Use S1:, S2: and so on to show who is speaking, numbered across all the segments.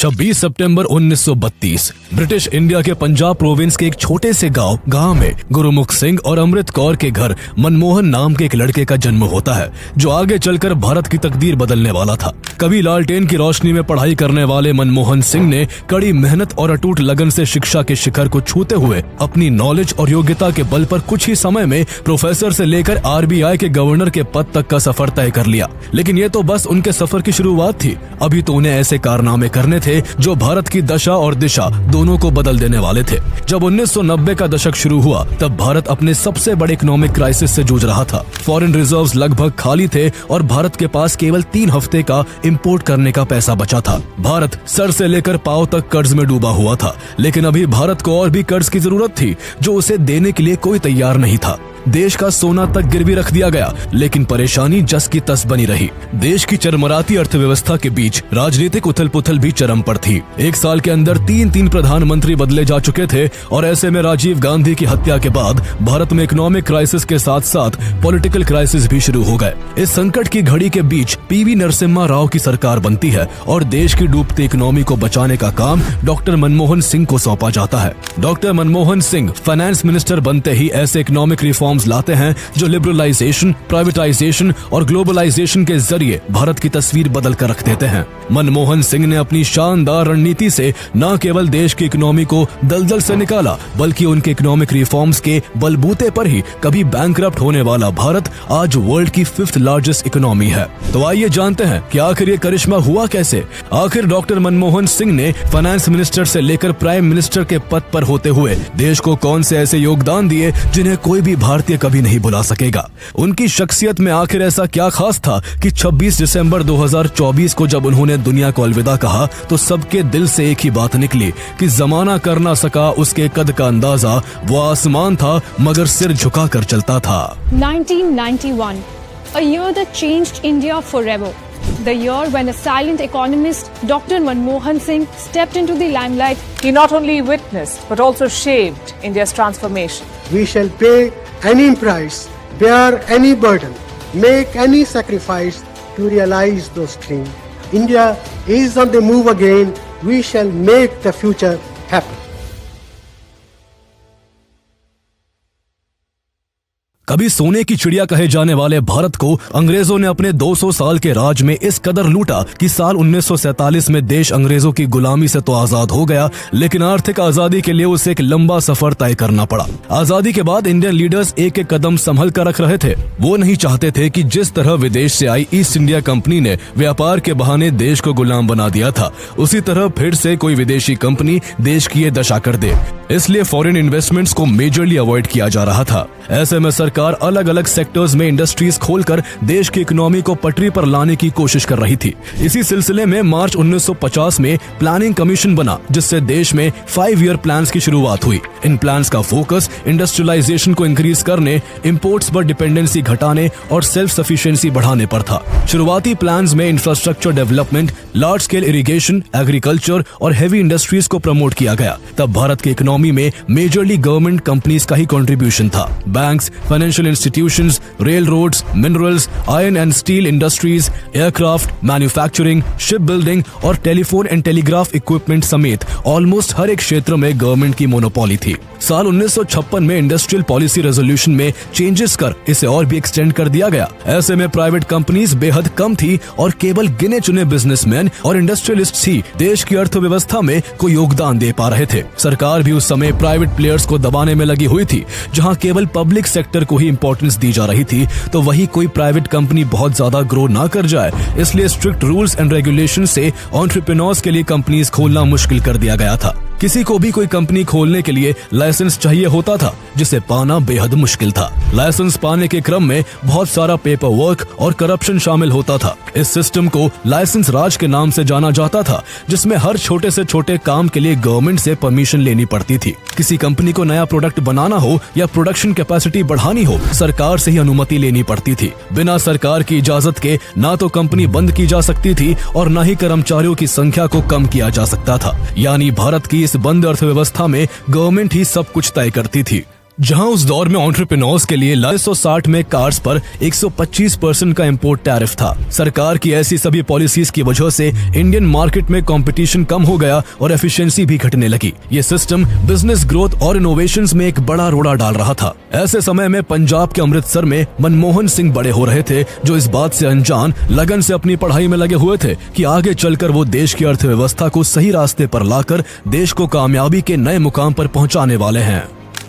S1: 26 सितंबर 1932 British India के Punjab province के एक छोटे से गांव में गुरुमुख सिंह और अमृत कौर के घर मनमोहन नाम के एक लड़के का जन्म होता है, जो आगे चलकर भारत की तकदीर बदलने वाला था। कभी लालटेन की रोशनी में पढ़ाई करने वाले मनमोहन सिंह ने कड़ी मेहनत और अटूट लगन से शिक्षा के शिखर को छूते हुए अपनी नॉलेज और योग्यता के बल पर कुछ ही समय में प्रोफेसर से लेकर RBI के गवर्नर के पद तक का सफर तय कर लिया। लेकिन ये तो बस उनके सफर की शुरुआत थी। अभी तो उन्हें ऐसे कारनामे करने थे जो भारत की दशा और दिशा दोनों को बदल देने वाले थे। जब 1990 का दशक शुरू हुआ तब भारत अपने सबसे बड़े इकोनॉमिक क्राइसिस से जूझ रहा था। फॉरेन रिजर्व्स लगभग खाली थे और भारत के पास केवल 3 हफ्ते का इंपोर्ट करने का पैसा बचा था। भारत सर से लेकर पांव तक कर्ज में डूबा हुआ था, लेकिन अभी भारत को और भी कर्ज की जरूरत थी जो उसे देने के लिए कोई तैयार नहीं था। देश का सोना तक गिरवी रख दिया गया, लेकिन परेशानी जस की तस बनी रही। देश की चरमराती अर्थव्यवस्था के बीच राजनीतिक उथल पुथल भी चरम पर थी। एक साल के अंदर 3 प्रधानमंत्री बदले जा चुके थे और ऐसे में राजीव गांधी की हत्या के बाद भारत में इकोनॉमिक क्राइसिस के साथ साथ पॉलिटिकल क्राइसिस भी शुरू हो गए। इस संकट की घड़ी के बीच PV नरसिम्हा राव की सरकार बनती है और देश की डूबती इकोनॉमी को बचाने का काम डॉक्टर मनमोहन सिंह को सौंपा जाता है। Doctor Manmohan Singh finance minister बनते ही ऐसे इकोनॉमिक रिफॉर्म लाते हैं जो लिबरलाइजेशन, प्राइवेटाइजेशन और ग्लोबलाइजेशन के जरिए भारत की तस्वीर बदल कर रख देते हैं। मनमोहन सिंह ने अपनी शानदार रणनीति से न केवल देश की इकोनॉमी को दलदल से निकाला, बल्कि उनके इकोनॉमिक रिफॉर्म्स के बलबूते पर ही कभी बैंकरप्ट होने वाला भारत आज वर्ल्ड की 5th लार्जेस्ट इकोनॉमी है। तो आइए जानते हैं कि आखिर ये करिश्मा हुआ कैसे। आखिर डॉक्टर मनमोहन सिंह ने फाइनेंस मिनिस्टर से लेकर प्राइम मिनिस्टर के पद पर होते हुए देश को कौन से ऐसे योगदान दिए जिन्हें कोई भी भारतीय कभी नहीं भुला सकेगा। उनकी शख्सियत में आखिर ऐसा क्या खास था कि 26 दिसंबर 2024 को जब उन्होंने दुनिया को अलविदा कहा तो सबके दिल से एक ही बात निकली कि जमाना कर ना सका उसके कद का अंदाजा, वो आसमान था मगर सिर झुका कर चलता था।
S2: 1991, a year that changed India forever. The year when a silent economist, Dr. Manmohan Singh, stepped into the limelight.
S3: He not only witnessed but also shaped India's transformation.
S4: We shall pay any price, bear any burden, make any sacrifice to realize those dreams. India is on the move again. We shall make the future happen.
S1: कभी सोने की चिड़िया कहे जाने वाले भारत को अंग्रेजों ने अपने 200 साल के राज में इस कदर लूटा कि साल 1947 में देश अंग्रेजों की गुलामी से तो आजाद हो गया, लेकिन आर्थिक आजादी के लिए उसे एक लंबा सफर तय करना पड़ा। आजादी के बाद इंडियन लीडर्स एक एक कदम संभल कर रख रहे थे। वो नहीं चाहते थे कि जिस तरह विदेश से आई ईस्ट इंडिया कंपनी ने व्यापार के बहाने देश को गुलाम बना दिया था, उसी तरह फिर से कोई विदेशी कंपनी देश की ये दशा कर दे। इसलिए फॉरेन इन्वेस्टमेंट्स को मेजरली अवॉइड किया जा रहा था। ऐसे में सरकार अलग अलग सेक्टर्स में इंडस्ट्रीज खोलकर देश की इकोनॉमी को पटरी पर लाने की कोशिश कर रही थी। इसी सिलसिले में मार्च 1950 में प्लानिंग कमीशन बना, जिससे देश में 5 ईयर प्लान्स की शुरुआत हुई। इन प्लान्स का फोकस इंडस्ट्रियलाइजेशन को इंक्रीज करने, इंपोर्ट्स पर डिपेंडेंसी घटाने और सेल्फ सफिशिएंसी बढ़ाने पर था। शुरुआती प्लान्स में infrastructure development, large scale irrigation, agriculture और हेवी इंडस्ट्रीज को प्रमोट किया गया। तब भारत की इकोनॉमी में मेजरली गवर्नमेंट कंपनीज का ही कंट्रीब्यूशन था। Banks, financial institutions, rail roads, minerals, iron and steel industries, aircraft, manufacturing, ship building और टेलीफोन एंड टेलीग्राफ इक्विपमेंट समेत ऑलमोस्ट हर एक क्षेत्र में गवर्नमेंट की मोनोपोली थी। साल 1956 में इंडस्ट्रियल पॉलिसी रेजोल्यूशन में चेंजेस कर इसे और भी एक्सटेंड कर दिया गया। ऐसे में प्राइवेट कंपनीज बेहद कम थी और केवल गिने चुने बिजनेसमैन और इंडस्ट्रियलिस्ट ही देश की अर्थव्यवस्था में कोई योगदान दे पा रहे थे। सरकार भी उस समय प्राइवेट प्लेयर्स को दबाने में लगी हुई थी। जहां केवल पब्लिक सेक्टर को ही इंपॉर्टेंस दी जा रही थी, तो वही कोई प्राइवेट कंपनी बहुत ज्यादा ग्रो ना कर जाए, इसलिए स्ट्रिक्ट रूल्स एंड रेगुलेशन से एंटरप्रेन्योर्स के लिए कंपनीज खोलना मुश्किल कर दिया गया था। किसी को भी कोई कंपनी खोलने के लिए लाइसेंस चाहिए होता था, जिसे पाना बेहद मुश्किल था। लाइसेंस पाने के क्रम में बहुत सारा पेपर वर्क और करप्शन शामिल होता था। इस सिस्टम को लाइसेंस राज के नाम से जाना जाता था, जिसमें हर छोटे से छोटे काम के लिए गवर्नमेंट से परमिशन लेनी पड़ती थी। किसी कंपनी को नया प्रोडक्ट बनाना हो या प्रोडक्शन कैपेसिटी बढ़ानी हो, सरकार से ही अनुमति लेनी पड़ती थी। बिना सरकार की इजाजत के ना तो कंपनी बंद की जा सकती थी और न ही कर्मचारियों की संख्या को कम किया जा सकता था। यानी भारत की इस बंद अर्थव्यवस्था में गवर्नमेंट ही सब कुछ तय करती थी। जहां उस दौर में एंटरप्रेन्योर्स के लिए 1960 में कार्स पर 125% का इंपोर्ट टैरिफ था। सरकार की ऐसी सभी पॉलिसीज की वजह से इंडियन मार्केट में कंपटीशन कम हो गया और एफिशिएंसी भी घटने लगी। ये सिस्टम बिजनेस ग्रोथ और इनोवेशंस में एक बड़ा रोड़ा डाल रहा था। ऐसे समय में पंजाब के अमृतसर में मनमोहन सिंह बड़े हो रहे थे, जो इस बात से अनजान लगन से अपनी पढ़ाई में लगे हुए थे कि आगे चलकर वो देश की अर्थव्यवस्था को सही रास्ते पर लाकर देश को कामयाबी के नए मुकाम पर पहुंचाने वाले हैं।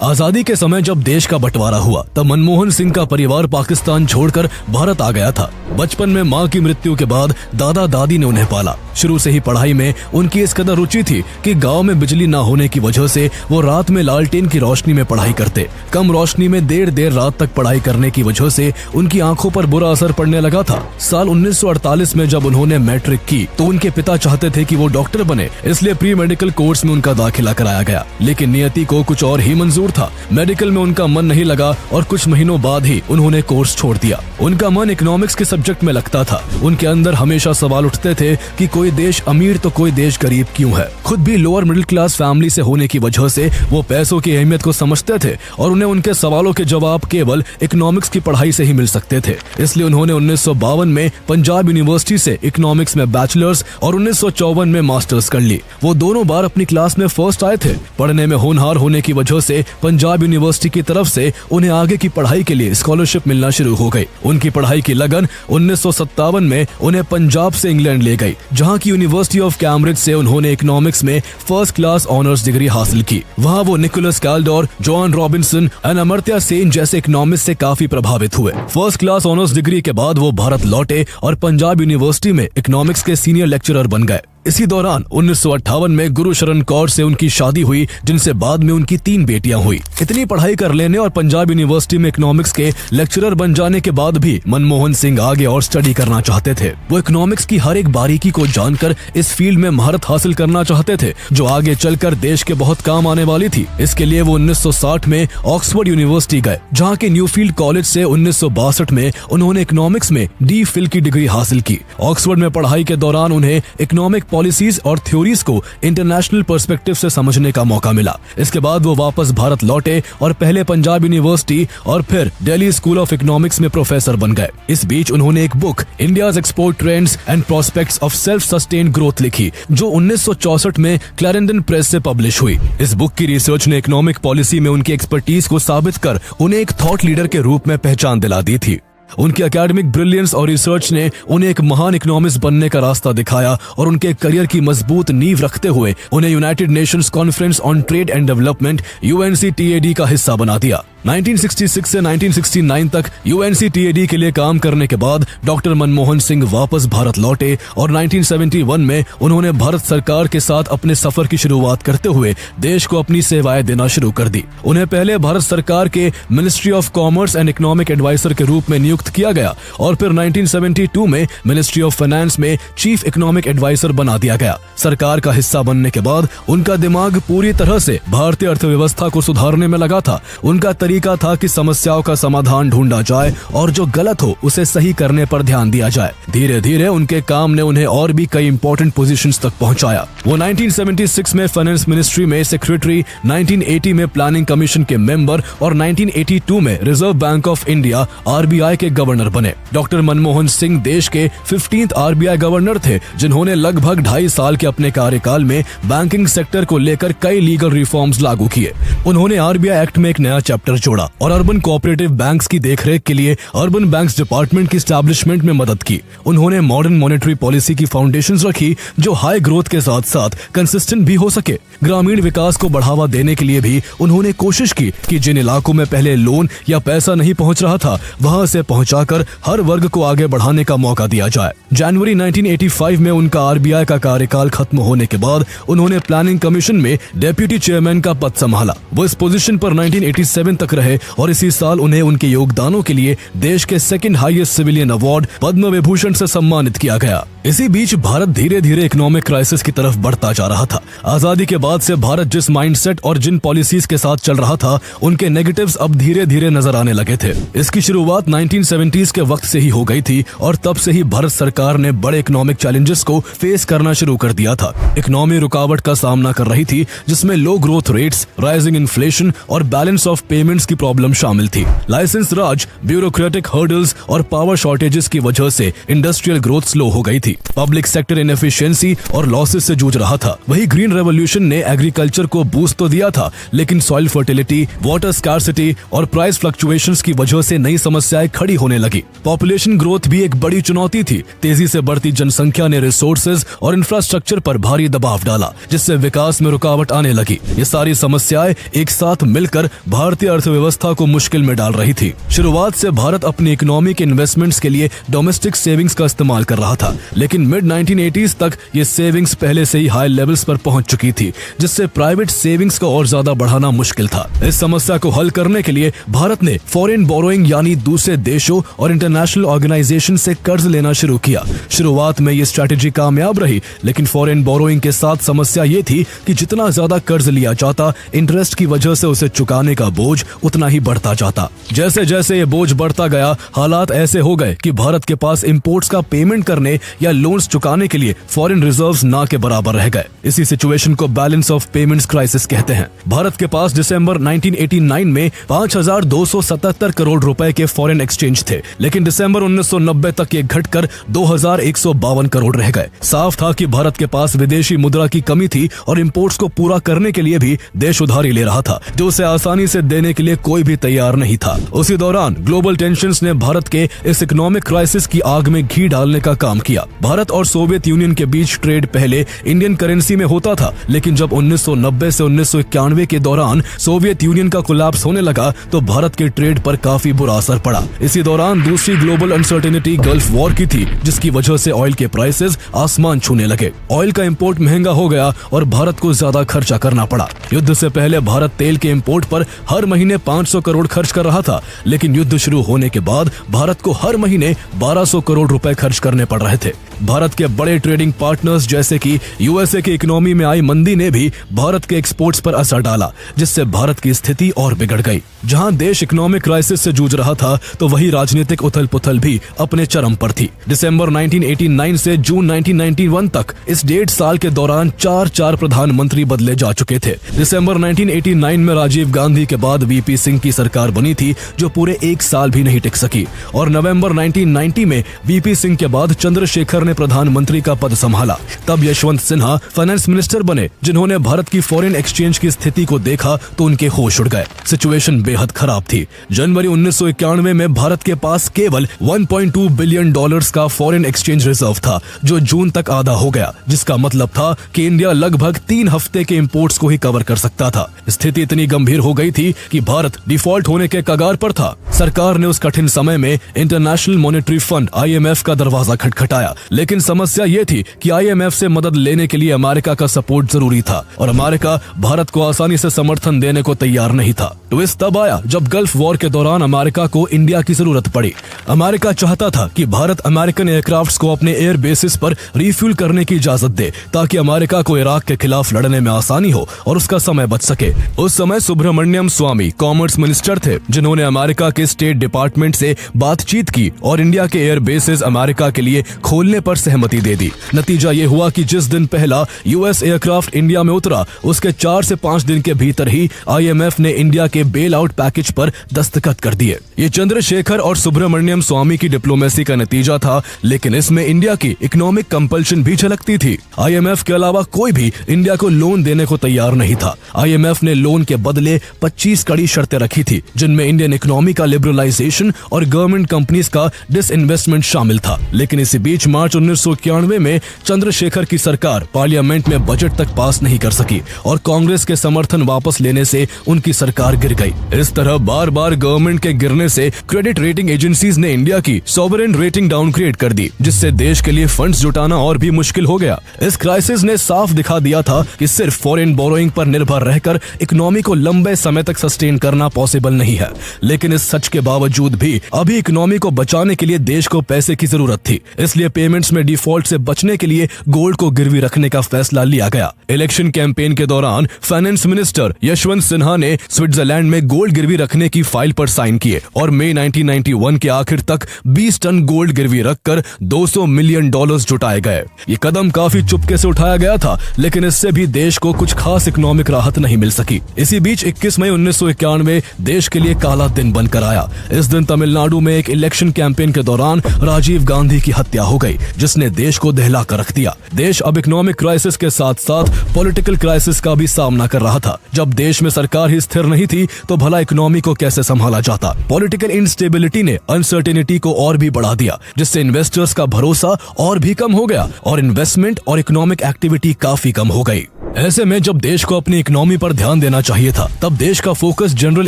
S1: आजादी के समय जब देश का बंटवारा हुआ तब मनमोहन सिंह का परिवार पाकिस्तान छोड़कर भारत आ गया था। बचपन में मां की मृत्यु के बाद दादा दादी ने उन्हें पाला। शुरू से ही पढ़ाई में उनकी इस कदर रुचि थी कि गांव में बिजली न होने की वजह से वो रात में लालटेन की रोशनी में पढ़ाई करते। कम रोशनी में देर देर रात तक पढ़ाई करने की वजह से उनकी आंखों पर बुरा असर पड़ने लगा था। साल 1948 में जब उन्होंने मैट्रिक की तो उनके पिता चाहते थे कि वो डॉक्टर बने, इसलिए प्री मेडिकल कोर्स में उनका दाखिला कराया गया। लेकिन नियति को कुछ और ही मंजूर था। मेडिकल में उनका मन नहीं लगा और कुछ महीनों बाद ही उन्होंने कोर्स छोड़ दिया। उनका मन इकोनॉमिक्स के सब्जेक्ट में लगता था। उनके अंदर हमेशा सवाल उठते थे कि कोई देश अमीर तो कोई देश गरीब क्यों है। खुद भी लोअर मिडिल क्लास फैमिली से होने की वजह से वो पैसों की अहमियत को समझते थे और उन्हें उनके सवालों के जवाब केवल इकोनॉमिक्स की पढ़ाई से ही मिल सकते थे। इसलिए उन्होंने 1952 में पंजाब यूनिवर्सिटी से इकोनॉमिक्स में बैचलर्स और 1954 में मास्टर्स कर ली। वो दोनों बार अपनी क्लास में फर्स्ट आए थे। पढ़ने में होनहार होने की वजह से पंजाब यूनिवर्सिटी की तरफ से उन्हें आगे की पढ़ाई के लिए स्कॉलरशिप मिलना शुरू हो गई। उनकी पढ़ाई की लगन 1957 में उन्हें पंजाब से इंग्लैंड ले गई, जहां की यूनिवर्सिटी ऑफ कैम्ब्रिज से उन्होंने इकोनॉमिक्स में फर्स्ट क्लास ऑनर्स डिग्री हासिल की। वहां वो निकोलस कैल्डोर, जॉन रॉबिन्सन और अमर्त्य सेन जैसे इकोनॉमिस्ट से काफी प्रभावित हुए। फर्स्ट क्लास ऑनर्स डिग्री के बाद वो भारत लौटे और पंजाब यूनिवर्सिटी में इकोनॉमिक्स के सीनियर लेक्चरर बन गए। इसी दौरान 1958 में गुरुशरण कौर से उनकी शादी हुई, जिनसे बाद में उनकी 3 बेटियां हुई। इतनी पढ़ाई कर लेने और पंजाब यूनिवर्सिटी में इकोनॉमिक्स के लेक्चरर बन जाने के बाद भी मनमोहन सिंह आगे और स्टडी करना चाहते थे। वो इकोनॉमिक्स की हर एक बारीकी को जानकर इस फील्ड में महारत हासिल करना चाहते थे, जो आगे चलकर देश के बहुत काम आने वाली थी। इसके लिए वो 1960 में ऑक्सफोर्ड यूनिवर्सिटी गए, जहाँ के न्यूफील्ड कॉलेज से 1962 में उन्होंने इकोनॉमिक्स में D.Phil की डिग्री हासिल की। ऑक्सफोर्ड में पढ़ाई के दौरान उन्हें इकोनॉमिक पॉलिसीज और थ्योरीज को इंटरनेशनल पर्सपेक्टिव से समझने का मौका मिला। इसके बाद वो वापस भारत लौटे और पहले पंजाब यूनिवर्सिटी और फिर दिल्ली स्कूल ऑफ इकोनॉमिक्स में प्रोफेसर बन गए। इस बीच उन्होंने एक book India's export trends and prospects of self sustained growth लिखी, जो 1964 में क्लैरेंडन प्रेस से पब्लिश हुई। इस बुक की रिसर्च ने इकोनॉमिक पॉलिसी में उनकी एक्सपर्टीज को साबित कर उन्हें एक थॉट लीडर के रूप में पहचान दिला दी थी। उनके एकेडमिक ब्रिलियंस और रिसर्च ने उन्हें एक महान इकोनॉमिस्ट बनने का रास्ता दिखाया और उनके करियर की मजबूत नींव रखते हुए उन्हें United Nations conference on trade and development UNCTAD का हिस्सा बना दिया। 1966 से 1969 तक UNCTAD के लिए काम करने के बाद डॉक्टर मनमोहन सिंह वापस भारत लौटे और 1971 में उन्होंने भारत सरकार के साथ अपने सफर की शुरुआत करते हुए देश को अपनी सेवाएं देना शुरू कर दी। उन्हें पहले भारत सरकार के ministry of commerce and economic advisor के रूप में नियुक्त किया गया और फिर 1972 में मिनिस्ट्री ऑफ फाइनेंस में चीफ इकोनॉमिक एडवाइजर बना दिया गया। सरकार का हिस्सा बनने के बाद उनका दिमाग पूरी तरह से भारतीय अर्थव्यवस्था को सुधारने में लगा था। उनका तरीका था कि समस्याओं का समाधान ढूंढा जाए और जो गलत हो उसे सही करने पर ध्यान दिया जाए। धीरे धीरे उनके काम ने उन्हें और भी कई इंपॉर्टेंट पोजीशंस तक पहुंचाया। वो 1976 में फाइनेंस मिनिस्ट्री में सेक्रेटरी, 1980 में प्लानिंग कमीशन के मेंबर और 1982 में reserve bank of India RBI के गवर्नर बने। डॉक्टर मनमोहन सिंह देश के 15th RBI गवर्नर थे, जिन्होंने लगभग 2.5 साल के अपने कार्यकाल में बैंकिंग सेक्टर को लेकर कई लीगल रिफॉर्म्स लागू किए। उन्होंने RBI एक्ट में एक नया चैप्टर जोड़ा और अर्बन कोऑपरेटिव बैंक्स की देखरेख के लिए अर्बन बैंक्स डिपार्टमेंट की एस्टैब्लिशमेंट में मदद की। उन्होंने मॉडर्न मॉनेटरी पॉलिसी की फाउंडेशंस रखी, जो हाई ग्रोथ के साथ साथ कंसिस्टेंट भी हो सके। ग्रामीण विकास को बढ़ावा देने के लिए भी उन्होंने कोशिश की कि जिन इलाकों में पहले लोन या पैसा नहीं पहुंच रहा था, वहां से पहुंचाकर हर वर्ग को आगे बढ़ाने का मौका दिया जाए। जनवरी 1985 में उनका RBI का कार्यकाल खत्म होने के बाद उन्होंने प्लानिंग कमीशन में डेप्यूटी चेयरमैन का पद संभाला। वो इस पोजीशन पर 1987 तक रहे और इसी साल उन्हें उनके योगदानों के लिए देश के second highest civilian award Padma Vibhushan से सम्मानित किया गया। इसी बीच भारत धीरे धीरे इकोनॉमिक क्राइसिस की तरफ बढ़ता जा रहा था। आजादी के बाद से भारत जिस माइंडसेट और जिन पॉलिसीज के साथ चल रहा था, उनके नेगेटिव्स अब धीरे धीरे नजर आने लगे थे। इसकी शुरुआत 1970s के वक्त से ही हो गई थी और तब से ही भारत सरकार ने बड़े इकोनॉमिक चैलेंजेस को फेस करना शुरू कर दिया था। इकोनॉमी रुकावट का सामना कर रही थी, जिसमें लो ग्रोथ रेट्स, राइजिंग इन्फ्लेशन और बैलेंस ऑफ पेमेंट्स की प्रॉब्लम शामिल थी। लाइसेंस राज, ब्यूरोक्रेटिक हर्डल्स और पावर शॉर्टेजेस की वजह से इंडस्ट्रियल ग्रोथ स्लो हो गई थी। पब्लिक सेक्टर इनएफिशिएंसी और लॉसेस से जूझ रहा था। वही ग्रीन रेवोल्यूशन ने एग्रीकल्चर को बूस्ट तो दिया था, लेकिन सॉइल फर्टिलिटी, वाटर स्कार्सिटी और प्राइस फ्लक्चुएशंस की वजह से नई समस्याएं खड़ी होने लगी। पॉपुलेशन ग्रोथ भी एक बड़ी चुनौती थी। तेजी से बढ़ती जनसंख्या ने रिसोर्सेज और इंफ्रास्ट्रक्चर पर भारी दबाव डाला, जिससे विकास में रुकावट आने लगी। ये सारी समस्याएं एक साथ मिलकर भारतीय अर्थव्यवस्था को मुश्किल में डाल रही थी। शुरुआत से भारत अपनी इकोनॉमी के इन्वेस्टमेंट्स के लिए डोमेस्टिक सेविंग्स का इस्तेमाल कर रहा था, लेकिन मिड 1980s तक ये सेविंग्स पहले से ही हाई लेवल्स पर पहुंच चुकी थी, जिससे प्राइवेट सेविंग्स को और ज्यादा बढ़ाना मुश्किल था। इस समस्या को हल करने के लिए भारत ने फॉरेन बोरोइंग यानी दूसरे देशों और इंटरनेशनल ऑर्गेनाइजेशन से कर्ज लेना शुरू किया। शुरुआत में ये स्ट्रैटेजी कामयाब रही, लेकिन फॉरेन बोरोइंग के साथ समस्या ये थी कि जितना ज्यादा कर्ज लिया जाता, इंटरेस्ट की वजह से उसे चुकाने का बोझ उतना ही बढ़ता जाता। जैसे जैसे ये बोझ बढ़ता गया, हालात ऐसे हो गए कि भारत के पास इंपोर्ट्स का पेमेंट करने या लोन्स चुकाने के लिए फॉरेन रिजर्व्स ना के बराबर रह गए। इसी सिचुएशन को बैलेंस ऑफ पेमेंट्स क्राइसिस कहते हैं। भारत के पास दिसंबर 1989 में 5,277 करोड़ रुपए के फॉरेन एक्सचेंज थे, लेकिन दिसंबर 1990 तक ये घटकर 2,152 करोड़ रह गए। साफ था कि भारत के पास विदेशी मुद्रा की कमी थी और इंपोर्ट्स को पूरा करने के लिए भी देश उधारी ले रहा था, जो उसे आसानी से देने के लिए कोई भी तैयार नहीं था। उसी दौरान ग्लोबल टेंशंस ने भारत के इस इकोनॉमिक क्राइसिस की आग में घी डालने का काम किया। भारत और सोवियत यूनियन के बीच ट्रेड पहले इंडियन करेंसी में होता था, लेकिन जब 1990 से 1991 के दौरान सोवियत यूनियन का कोलैप्स होने लगा तो भारत के ट्रेड पर काफी बुरा असर पड़ा। इसी दौरान दूसरी ग्लोबल अनसर्टेनिटी गल्फ वॉर की थी, जिसकी वजह से ऑयल के प्राइसेस आसमान छूने लगे। ऑयल का इंपोर्ट महंगा हो गया और भारत को ज्यादा खर्चा करना पड़ा। युद्ध से पहले भारत तेल के इंपोर्ट पर हर महीने 500 करोड़ खर्च कर रहा था, लेकिन युद्ध शुरू होने के बाद भारत को हर महीने 1200 करोड़ रुपए खर्च करने पड़ रहे थे। भारत के बड़े ट्रेडिंग पार्टनर्स जैसे कि यूएसए की इकोनॉमी में आई मंदी ने भी भारत के एक्सपोर्ट्स पर असर डाला, जिससे भारत की स्थिति और बिगड़ गई। जहां देश इकोनॉमिक क्राइसिस से जूझ रहा था, तो वही राजनीतिक उथल-पुथल भी अपने चरम पर थी। दिसंबर 1989 से जून 1991 तक इस 1.5 साल के दौरान 4 प्रधानमंत्री बदले जा चुके थे। दिसंबर 1989 में राजीव गांधी के बाद वीपी सिंह की सरकार बनी थी, जो पूरे 1 साल भी नहीं टिक सकी, और नवंबर 1990 में वीपी सिंह के बाद चंद्रशेखर ने प्रधानमंत्री का पद संभाला। तब यशवंत सिन्हा फाइनेंस मिनिस्टर बने, जिन्होंने भारत की फॉरेन एक्सचेंज की स्थिति को देखा तो उनके होश उड़ गए। सिचुएशन बेहद खराब थी। जनवरी 1991 में भारत के पास केवल $1.2 बिलियन का फॉरेन एक्सचेंज रिजर्व था, जो जून तक आधा हो गया, जिसका मतलब था कि इंडिया लगभग 3 हफ्ते के इंपोर्ट्स को ही कवर कर सकता था। स्थिति इतनी गंभीर हो गई थी कि भारत डिफॉल्ट होने के कगार पर था। सरकार ने उस कठिन समय में इंटरनेशनल मॉनेटरी फंड IMF का दरवाजा खटखटाया, लेकिन समस्या ये थी कि IMF से मदद लेने के लिए अमेरिका का सपोर्ट जरूरी था, और अमेरिका भारत को आसानी से समर्थन देने को तैयार नहीं था। ट्विस्ट तब आया जब गल्फ वॉर के दौरान अमेरिका को इंडिया की जरूरत पड़ी। अमेरिका चाहता था कि भारत अमेरिकन एयरक्राफ्ट्स को अपने एयर बेसिस पर रिफ्यूल करने की इजाजत दे, ताकि अमेरिका को इराक के खिलाफ लड़ने में आसानी हो और उसका समय बच सके। उस समय सुब्रमण्यम स्वामी कॉमर्स मिनिस्टर थे, जिन्होंने अमेरिका के स्टेट डिपार्टमेंट से बातचीत की और इंडिया के एयर बेसिस अमेरिका के लिए खोलने पर सहमति दे दी। नतीजा ये हुआ कि जिस दिन पहला US एयरक्राफ्ट इंडिया में उतरा, उसके 4 से 5 दिन के भीतर ही IMF ने इंडिया के बेल आउट पैकेज पर दस्तखत कर दिए। ये चंद्रशेखर और सुब्रमण्यम स्वामी की डिप्लोमेसी का नतीजा था, लेकिन इसमें इंडिया की इकोनॉमिक कंपल्शन भी झलकती थी। IMF के अलावा कोई भी इंडिया को लोन देने को तैयार नहीं था। IMF ने लोन के बदले 25 कड़ी शर्तें रखी थी, जिनमें इंडियन इकोनॉमी का लिबरलाइजेशन और गवर्नमेंट कंपनीज का डिसइन्वेस्टमेंट शामिल था। लेकिन इसी बीच मार्च 1991 में चंद्रशेखर की सरकार पार्लियामेंट में बजट तक पास नहीं कर सकी और कांग्रेस के समर्थन वापस लेने से उनकी सरकार गिर गई। इस तरह बार बार गवर्नमेंट के गिरने से क्रेडिट रेटिंग एजेंसीज ने इंडिया की सॉवरेन रेटिंग डाउनग्रेड कर दी, जिससे देश के लिए फंड्स जुटाना और भी मुश्किल हो गया। इस क्राइसिस ने साफ दिखा दिया था कि सिर्फ फॉरेन बोरोइंग पर निर्भर रहकर इकोनॉमी को लंबे समय तक सस्टेन करना पॉसिबल नहीं है। लेकिन इस सच के बावजूद भी अभी इकोनॉमी को बचाने के लिए देश को पैसे की जरूरत थी, इसलिए पेमेंट्स फाइनेंस में डिफॉल्ट से बचने के लिए गोल्ड को गिरवी रखने का फैसला लिया गया। इलेक्शन कैंपेन के दौरान फाइनेंस मिनिस्टर यशवंत सिन्हा ने स्विट्जरलैंड में गोल्ड गिरवी रखने की फाइल पर साइन किए और मई 1991 के आखिर तक 20 टन गोल्ड गिरवी रखकर $200 मिलियन जुटाए गए। ये कदम काफी चुपके से उठाया गया था, लेकिन इससे भी देश को कुछ खास इकोनॉमिक राहत नहीं मिल सकी। इसी बीच 21 मई 1991 देश के लिए काला दिन बनकर आया। इस दिन तमिलनाडु में एक इलेक्शन कैंपेन के दौरान राजीव गांधी की हत्या हो गई, जिसने देश को दहला कर रख दिया। देश अब इकोनॉमिक क्राइसिस के साथ साथ पॉलिटिकल क्राइसिस का भी सामना कर रहा था। जब देश में सरकार ही स्थिर नहीं थी तो भला इकोनॉमी को कैसे संभाला जाता। पॉलिटिकल इंस्टेबिलिटी ने अनसर्टेनिटी को और भी बढ़ा दिया, जिससे इन्वेस्टर्स का भरोसा और भी कम हो गया और इन्वेस्टमेंट और इकोनॉमिक एक्टिविटी काफी कम हो गई। ऐसे में जब देश को अपनी इकोनॉमी पर ध्यान देना चाहिए था, तब देश का फोकस जनरल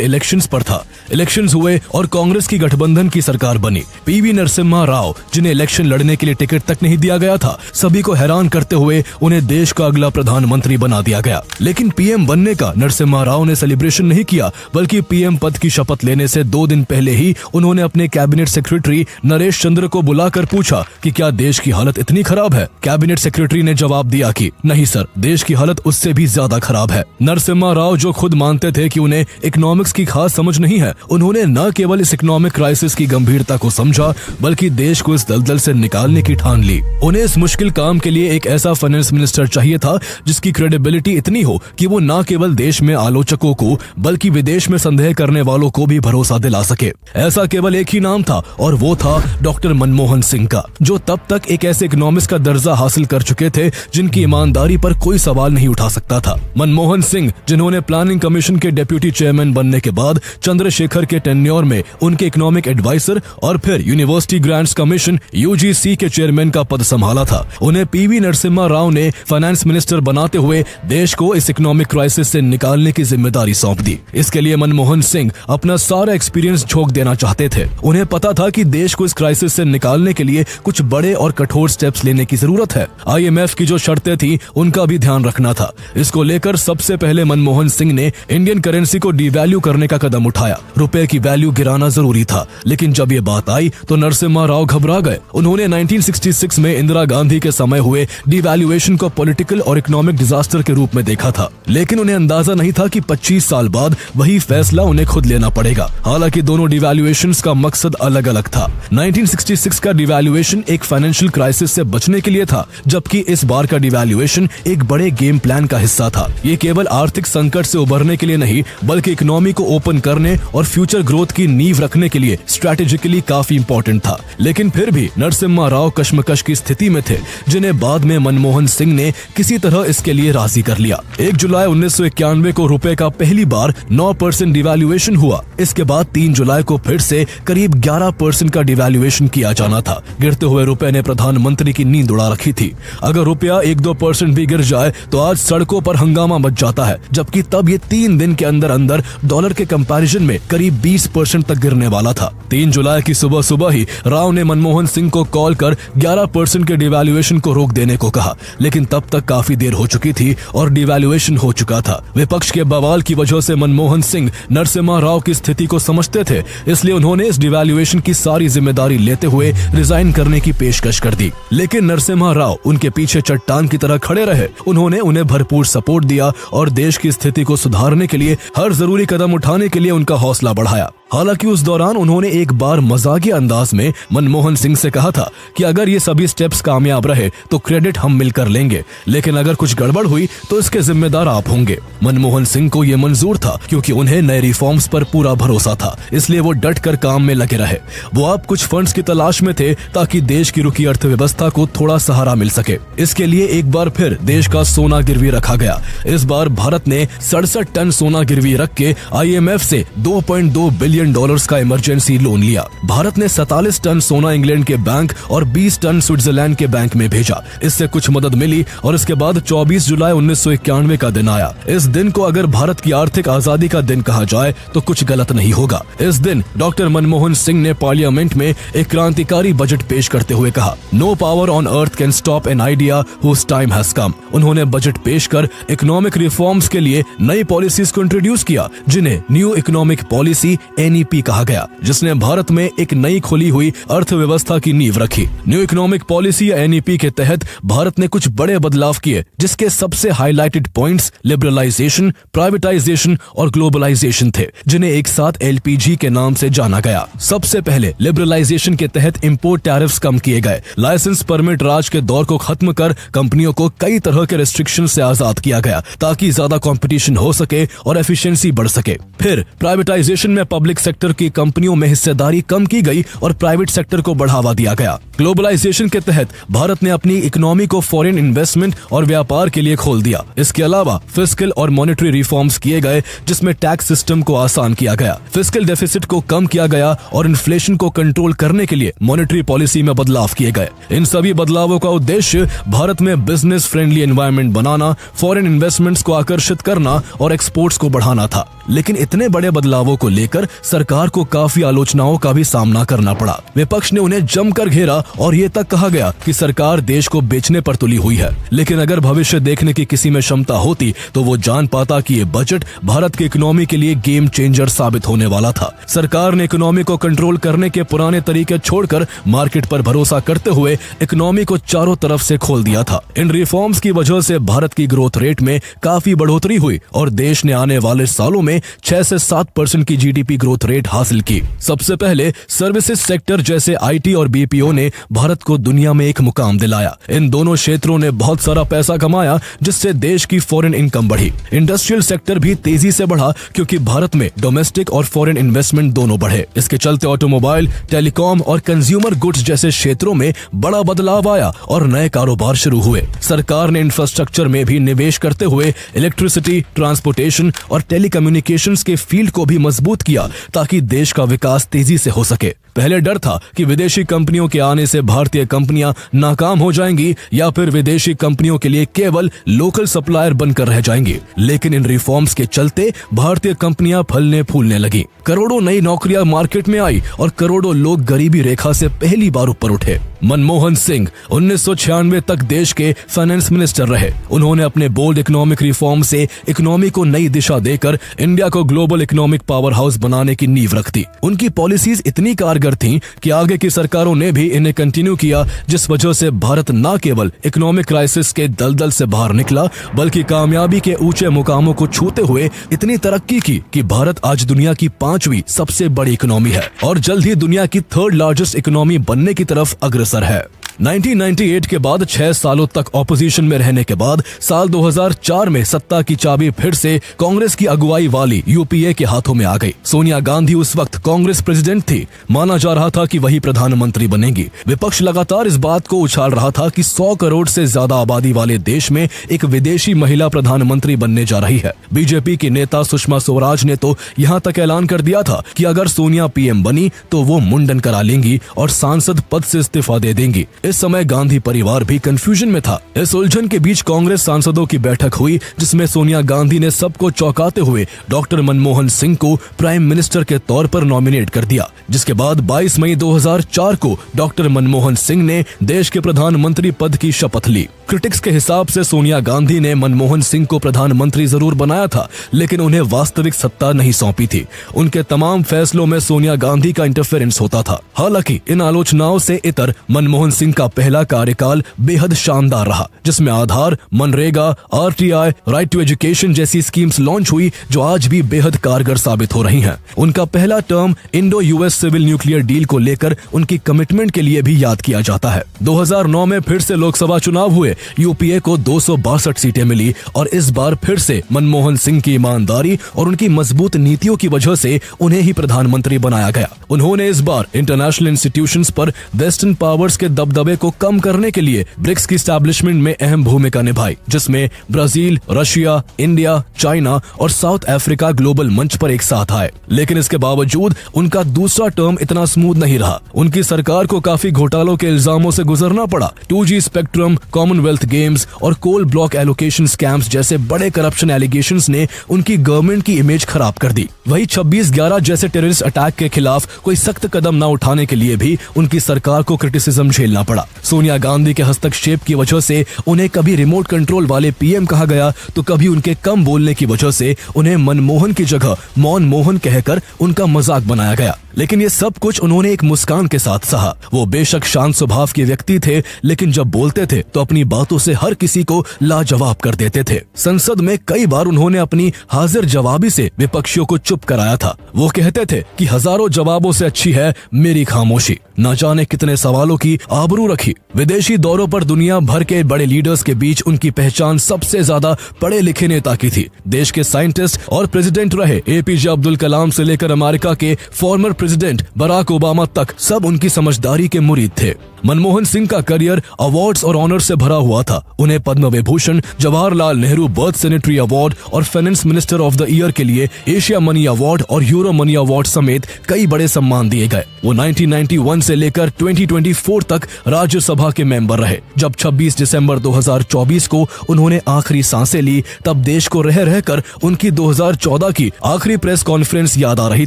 S1: इलेक्शंस पर था। इलेक्शंस हुए और कांग्रेस की गठबंधन की सरकार बनी। पीवी नरसिम्हा राव, जिन्हें इलेक्शन लड़ने के लिए टिकट तक नहीं दिया गया था, सभी को हैरान करते हुए उन्हें देश का अगला प्रधानमंत्री बना दिया गया। लेकिन पीएम बनने का नरसिम्हा राव ने सेलिब्रेशन नहीं किया, बल्कि पीएम पद की शपथ लेने से 2 दिन पहले ही उन्होंने अपने कैबिनेट सेक्रेटरी नरेश चंद्र को बुलाकर पूछा कि क्या देश की हालत इतनी खराब है। कैबिनेट सेक्रेटरी ने जवाब दिया कि नहीं सर, देश की हालत उससे भी ज्यादा खराब है। नरसिम्हा राव, जो खुद मानते थे कि उन्हें इकोनॉमिक्स की खास समझ नहीं है, उन्होंने न केवल इस इकोनॉमिक क्राइसिस की गंभीरता को समझा, बल्कि देश को इस दलदल से निकालने की ठान ली। उन्हें इस मुश्किल काम के लिए एक ऐसा फाइनेंस मिनिस्टर चाहिए था जिसकी क्रेडिबिलिटी इतनी हो कि वो न केवल देश में आलोचकों को बल्कि विदेश में संदेह करने वालों को भी भरोसा दिला सके। ऐसा केवल एक ही नाम था और वो था डॉक्टर मनमोहन सिंह का, जो तब तक एक ऐसे इकोनॉमिस्ट का दर्जा हासिल कर चुके थे जिनकी ईमानदारी पर कोई सवाल नहीं उठा सकता था। मनमोहन सिंह, जिन्होंने प्लानिंग कमीशन के डेप्यूटी चेयरमैन बनने के बाद चंद्रशेखर के टेन्योर में उनके इकोनॉमिक एडवाइजर और फिर यूनिवर्सिटी ग्रांट्स कमीशन यूजीसी के चेयरमैन का पद संभाला था, उन्हें पीवी नरसिम्हा राव ने फाइनेंस मिनिस्टर बनाते हुए देश को इस इकोनॉमिक क्राइसिस से निकालने की जिम्मेदारी सौंप दी। इसके लिए मनमोहन सिंह अपना सारा एक्सपीरियंस झोंक देना चाहते थे। उन्हें पता था कि देश को इस क्राइसिस से निकालने के लिए कुछ बड़े और कठोर स्टेप्स लेने की जरूरत है। IMF की जो शर्तें थी उनका भी ध्यान रखना था। इसको लेकर सबसे पहले मनमोहन सिंह ने इंडियन करेंसी को डिवैल्यू करने का कदम उठाया। रुपए की वैल्यू गिराना जरूरी था, लेकिन जब ये बात आई तो नरसिम्हा राव घबरा गए। उन्होंने 1966 में इंदिरा गांधी के समय हुए डिवैल्यूएशन को पॉलिटिकल और इकोनॉमिक डिजास्टर के रूप में देखा था, लेकिन उन्हें अंदाजा नहीं था कि 25 साल बाद वही फैसला उन्हें खुद लेना पड़ेगा। हालांकि दोनों डिवैल्यूएशंस का मकसद अलग अलग था। 1966 का डिवैल्यूएशन एक फाइनेंशियल क्राइसिस से बचने के लिए था, जबकि इस बार का डिवैल्यूएशन एक बड़े गेम प्लान का हिस्सा था। ये केवल आर्थिक संकट से उबरने के लिए नहीं, बल्कि इकोनॉमी को ओपन करने और फ्यूचर ग्रोथ की नींव रखने के लिए स्ट्रैटेजिकली काफी इंपॉर्टेंट था। लेकिन फिर भी नरसिम्हा राव कश्मकश की स्थिति में थे, जिन्हें बाद में मनमोहन सिंह ने किसी तरह इसके लिए राजी कर लिया। 1 जुलाई 1991 को रुपए का पहली बार 9% डिवैल्यूएशन हुआ। इसके बाद 3 जुलाई को फिर से करीब 11% का डिवैल्यूएशन किया जाना था। गिरते हुए रुपए ने प्रधानमंत्री की नींद उड़ा रखी थी। अगर रुपया 1-2% भी गिर जाए तो आज सड़कों पर हंगामा मच जाता है, जबकि तब ये 3 दिन के अंदर अंदर डॉलर के कंपैरिजन में करीब 20% तक गिरने वाला था। 3 जुलाई की सुबह सुबह ही राव ने मनमोहन सिंह को कॉल कर 11% के डिवैल्यूएशन को रोक देने को कहा, लेकिन तब तक काफी देर हो चुकी थी और डिवैल्यूएशन हो चुका था। विपक्ष के बवाल की वजह से मनमोहन सिंह नरसिम्हा राव की स्थिति को समझते थे, इसलिए उन्होंने इस डिवैल्यूएशन की सारी जिम्मेदारी लेते हुए रिजाइन करने की पेशकश कर दी। लेकिन नरसिम्हा राव उनके पीछे चट्टान की तरह खड़े रहे। उन्होंने उन्हें भरपूर सपोर्ट दिया और देश की स्थिति को सुधारने के लिए हर जरूरी कदम उठाने के लिए उनका हौसला बढ़ाया। हालांकि उस दौरान उन्होंने एक बार मजाकिया अंदाज में मनमोहन सिंह से कहा था कि अगर ये सभी स्टेप्स कामयाब रहे तो क्रेडिट हम मिलकर लेंगे, लेकिन अगर कुछ गड़बड़ हुई तो इसके जिम्मेदार आप होंगे। मनमोहन सिंह को ये मंजूर था, क्योंकि उन्हें नए रिफॉर्म्स पर पूरा भरोसा था, इसलिए वो डट कर काम में लगे रहे। वो अब कुछ फंड्स की तलाश में थे ताकि देश की रुकी अर्थव्यवस्था को थोड़ा सहारा मिल सके। इसके लिए एक बार फिर देश का सोना गिरवी रखा गया। इस बार भारत ने 67 टन सोना गिरवी रख के IMF से $2.2 बिलियन का इमरजेंसी लोन लिया। भारत ने 47 टन सोना इंग्लैंड के बैंक और 20 टन स्विट्जरलैंड के बैंक में भेजा। इससे कुछ मदद मिली और इसके बाद 24 जुलाई 1991 का दिन आया। इस दिन को अगर भारत की आर्थिक आजादी का दिन कहा जाए तो कुछ गलत नहीं होगा। इस दिन डॉक्टर मनमोहन सिंह ने पार्लियामेंट में एक क्रांतिकारी बजट पेश करते हुए कहा, no power on earth can stop an idea whose time has come. उन्होंने बजट पेश कर इकोनॉमिक रिफॉर्म्स के लिए नई पॉलिसीज को इंट्रोड्यूस किया, जिन्हें न्यू इकोनॉमिक पॉलिसी NEP कहा गया, जिसने भारत में एक नई खुली हुई अर्थव्यवस्था की नींव रखी। न्यू इकोनॉमिक पॉलिसी या NEP के तहत भारत ने कुछ बड़े बदलाव किए, जिसके सबसे हाईलाइटेड पॉइंट्स लिबरलाइजेशन, प्राइवेटाइजेशन और ग्लोबलाइजेशन थे, जिन्हें एक साथ LPG के नाम से जाना गया। सबसे पहले लिबरलाइजेशन के तहत इंपोर्ट टैरिफ्स कम किए गए। लाइसेंस परमिट राज के दौर को खत्म कर कंपनियों को कई तरह के रिस्ट्रिक्शन से आजाद किया गया, ताकि ज्यादा कंपटीशन हो सके और एफिशिएंसी बढ़ सके। फिर प्राइवेटाइजेशन में पब्लिक सेक्टर की कंपनियों में हिस्सेदारी कम की गई और प्राइवेट सेक्टर को बढ़ावा दिया गया। ग्लोबलाइजेशन के तहत भारत ने अपनी इकोनॉमी को फॉरेन इन्वेस्टमेंट और व्यापार के लिए खोल दिया। इसके अलावा फिस्कल और मॉनेटरी रिफॉर्म्स किए गए, जिसमें टैक्स सिस्टम को आसान किया गया, फिस्कल डेफिसिट को कम किया गया और इन्फ्लेशन को कंट्रोल करने के लिए मॉनेटरी पॉलिसी में बदलाव किए गए। इन सभी बदलावों का उद्देश्य भारत में बिजनेस फ्रेंडली एनवायरनमेंट बनाना, फॉरेन इन्वेस्टमेंट्स को आकर्षित करना और एक्सपोर्ट्स को बढ़ाना था। लेकिन इतने बड़े बदलावों को लेकर सरकार को काफी आलोचनाओं का भी सामना करना पड़ा। विपक्ष ने उन्हें जमकर घेरा और ये तक कहा गया कि सरकार देश को बेचने पर तुली हुई है। लेकिन अगर भविष्य देखने की किसी में क्षमता होती तो वो जान पाता कि ये बजट भारत की इकोनॉमी के लिए गेम चेंजर साबित होने वाला था। सरकार ने इकोनॉमी को कंट्रोल करने के पुराने तरीके छोड़कर मार्केट पर भरोसा करते हुए इकोनॉमी को चारों तरफ से खोल दिया था। इन रिफॉर्म्स की वजह से भारत की ग्रोथ रेट में काफी बढ़ोतरी हुई और देश ने आने वाले सालों में 6 से 7% की GDP ग्रोथ रेट हासिल की। सबसे पहले सर्विसेज सेक्टर जैसे IT और BPO ने भारत को दुनिया में एक मुकाम दिलाया। इन दोनों क्षेत्रों ने बहुत सारा पैसा कमाया, जिससे देश की फॉरेन इनकम बढ़ी। इंडस्ट्रियल सेक्टर भी तेजी से बढ़ा, क्योंकि भारत में डोमेस्टिक और फॉरेन इन्वेस्टमेंट दोनों बढ़े। इसके चलते ऑटोमोबाइल, टेलीकॉम और कंज्यूमर गुड्स जैसे क्षेत्रों में बड़ा बदलाव आया और नए कारोबार शुरू हुए। सरकार ने इंफ्रास्ट्रक्चर में भी निवेश करते हुए इलेक्ट्रिसिटी, ट्रांसपोर्टेशन और टेलीकम्युनिकेशंस के फील्ड को भी मजबूत किया, ताकि देश का विकास तेजी से हो सके। पहले डर था कि विदेशी कंपनियों के आने से भारतीय कंपनियां नाकाम हो जाएंगी या फिर विदेशी कंपनियों के लिए केवल लोकल सप्लायर बनकर रह जाएंगी। लेकिन इन रिफॉर्म्स के चलते भारतीय कंपनियां फलने फूलने लगी। करोड़ों नई नौकरियां मार्केट में आई और करोड़ों लोग गरीबी रेखा से पहली बार ऊपर उठे। मनमोहन सिंह 1996 तक देश के फाइनेंस मिनिस्टर रहे। उन्होंने अपने बोल्ड इकोनॉमिक रिफॉर्म से इकोनॉमी को नई दिशा देकर इंडिया को ग्लोबल इकोनॉमिक पावर हाउस बनाने की नींव रख दी। उनकी पॉलिसीज इतनी कारगर थीं कि आगे की सरकारों ने भी इन्हें कंटिन्यू किया, जिस वजह से भारत न केवल इकोनॉमिक क्राइसिस के दलदल से बाहर निकला, बल्कि कामयाबी के ऊंचे मुकामों को छूते हुए इतनी तरक्की की कि भारत आज दुनिया की 5वीं सबसे बड़ी इकोनॉमी है और जल्द ही दुनिया की 3rd लार्जेस्ट इकोनॉमी बनने की तरफ अग्रसर है। 1998 के बाद 6 सालों तक ऑपोजिशन में रहने के बाद साल 2004 में सत्ता की चाबी फिर से कांग्रेस की अगुवाई वाली UPA के हाथों में आ गई। सोनिया गांधी उस वक्त कांग्रेस प्रेसिडेंट थी। माना जा रहा था कि वही प्रधानमंत्री बनेंगी। विपक्ष लगातार इस बात को उछाल रहा था कि 100 करोड़ से ज्यादा आबादी वाले देश में एक विदेशी महिला प्रधानमंत्री बनने जा रही है। बीजेपी की नेता सुषमा स्वराज ने तो यहाँ तक ऐलान कर दिया था कि अगर सोनिया PM बनी तो वो मुंडन करा लेंगी और सांसद पद से इस्तीफा दे देंगी। इस समय गांधी परिवार भी कंफ्यूजन में था। इस उलझन के बीच कांग्रेस सांसदों की बैठक हुई, जिसमें सोनिया गांधी ने सबको चौंकाते हुए डॉक्टर मनमोहन सिंह को प्राइम मिनिस्टर के तौर पर नॉमिनेट कर दिया। जिसके बाद 22 मई 2004 को डॉक्टर मनमोहन सिंह ने देश के प्रधानमंत्री पद की शपथ ली। क्रिटिक्स के हिसाब से सोनिया गांधी ने मनमोहन सिंह को प्रधानमंत्री जरूर बनाया था, लेकिन उन्हें वास्तविक सत्ता नहीं सौंपी थी। उनके तमाम फैसलों में सोनिया गांधी का इंटरफेरेंस होता था। हालांकि इन आलोचनाओं से इतर मनमोहन सिंह का पहला कार्यकाल बेहद शानदार रहा, जिसमें आधार, मनरेगा, RTI, राइट टू एजुकेशन जैसी स्कीम्स लॉन्च हुई, जो आज भी बेहद कारगर साबित हो रही हैं। उनका पहला term Indo US civil nuclear deal को लेकर उनकी कमिटमेंट के लिए भी याद किया जाता है। 2009 में फिर से लोकसभा चुनाव हुए। UPA को 262 सीटें मिली और इस बार फिर से मनमोहन सिंह की ईमानदारी और उनकी मजबूत नीतियों की वजह से उन्हें ही प्रधानमंत्री बनाया गया। उन्होंने इस बार इंटरनेशनल इंस्टीट्यूशंस पर वेस्टर्न पावर्स के दबदबे को कम करने के लिए ब्रिक्स की एस्टैब्लिशमेंट में अहम भूमिका निभाई, जिसमें ब्राजील, रशिया, इंडिया, चाइना और साउथ अफ्रीका ग्लोबल मंच पर एक साथ आए। लेकिन इसके बावजूद उनका दूसरा टर्म इतना स्मूथ नहीं रहा। उनकी सरकार को काफी घोटालों के इल्जामों से गुजरना पड़ा। 2G spectrum, Commonwealth Commonwealth games और कोल ब्लॉक एलोकेशन स्कैम्स जैसे बड़े करप्शन एलिगेशंस ने उनकी गवर्नमेंट की इमेज खराब कर दी। वही 26/11 जैसे टेररिस्ट अटैक के खिलाफ कोई सख्त कदम न उठाने के लिए भी उनकी सरकार को क्रिटिसिज्म झेलना पड़ा। सोनिया गांधी के हस्तक्षेप की वजह से उन्हें कभी रिमोट कंट्रोल वाले पीएम कहा गया तो कभी उनके कम बोलने की वजह से उन्हें मनमोहन की जगह मौन मोहन कहकर उनका मजाक बनाया गया। लेकिन ये सब कुछ उन्होंने एक मुस्कान के साथ सहा। वो बेशक शांत स्वभाव के व्यक्ति थे, लेकिन जब बोलते थे तो अपनी बातों से हर किसी को लाजवाब कर देते थे। संसद में कई बार उन्होंने अपनी हाजिर जवाबी से विपक्षियों को चुप कराया था। वो कहते थे कि हजारों जवाबों से अच्छी है मेरी खामोशी। न जाने कितने सवालों की आबरू रखी। विदेशी दौरों पर दुनिया भर के बड़े लीडर्स के बीच उनकी पहचान सबसे ज्यादा पढ़े लिखे नेता की थी। देश के साइंटिस्ट और प्रेसिडेंट रहे एपीजे अब्दुल कलाम से लेकर अमेरिका के फॉर्मर प्रेसिडेंट बराक ओबामा तक सब उनकी समझदारी के मुरीद थे। मनमोहन सिंह का करियर अवार्ड्स और ऑनर से भरा हुआ था। उन्हें Padma Vibhushan, Jawaharlal Nehru birth centenary award और finance minister of the year के लिए एशिया मनी अवार्ड और यूरो मनी अवार्ड समेत कई बड़े सम्मान दिए गए। वो 1991 से लेकर 2024 तक राज्यसभा के मेंबर रहे। जब 26 दिसंबर 2024 को उन्होंने आखिरी सांसें ली, तब देश को रह रहकर उनकी 2014 की आखिरी प्रेस कॉन्फ्रेंस याद आ रही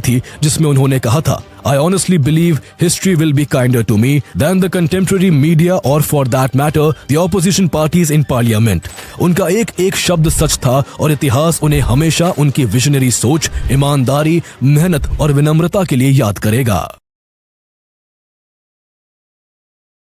S1: थी, जिसमें उन्होंने कहा था, I honestly believe history will be kinder to me than the contemporary media or for that matter the opposition parties in parliament। उनका एक एक शब्द सच था और इतिहास उन्हें हमेशा उनकी विजनरी सोच, ईमानदारी, मेहनत और विनम्रता के लिए याद करेगा।